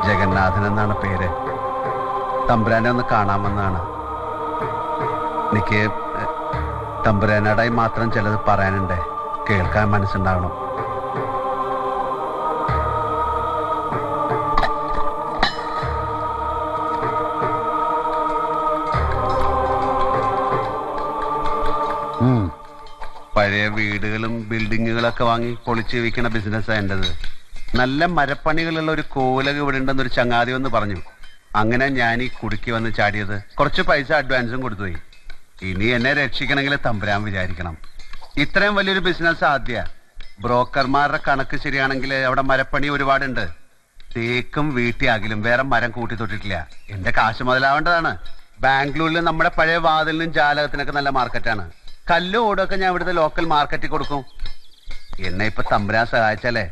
ജഗന്നാഥൻ എന്നാണ് പേര്. തമ്പുരാനെ ഒന്ന് കാണാമെന്നാണ്. എനിക്ക് തമ്പുരാനോടായി മാത്രം ചിലത് പറയാനുണ്ട്. കേൾക്കാൻ മനസ്സുണ്ടാവണം. പഴയ വീടുകളും ബിൽഡിങ്ങുകളൊക്കെ വാങ്ങി പൊളിച്ച് വിൽക്കുന്ന ബിസിനസ്സാണ് എൻ്റെത്. നല്ല മരപ്പണികളുള്ള ഒരു കോലക ഇവിടെ ഉണ്ടെന്നൊരു ചങ്ങാതി വന്ന് പറഞ്ഞു. അങ്ങനെ ഞാൻ ഈ കുടുക്കി വന്ന് ചാടിയത്. കുറച്ച് പൈസ അഡ്വാൻസും കൊടുത്തുപോയി. ഇനി എന്നെ രക്ഷിക്കണമെങ്കിൽ തമ്പുരാൻ വിചാരിക്കണം. ഇത്രയും വലിയൊരു ബിസിനസ് ആദ്യ. ബ്രോക്കർമാരുടെ കണക്ക് ശരിയാണെങ്കിൽ അവിടെ മരപ്പണി ഒരുപാടുണ്ട്. തേക്കും വീട്ടിയാകിലും വേറെ മരം കൂട്ടി തൊട്ടിട്ടില്ല. എന്റെ കാശ് മുതലാവേണ്ടതാണ്. ബാംഗ്ലൂരിൽ നമ്മുടെ പഴയ വാതിലിനും ജാലകത്തിനൊക്കെ നല്ല മാർക്കറ്റാണ്. കല്ലും ഓടൊക്കെ ഞാൻ ഇവിടുത്തെ ലോക്കൽ മാർക്കറ്റിൽ കൊടുക്കും. എന്നെ ഇപ്പൊ തമ്പുരാൻ സഹായിച്ചാലേ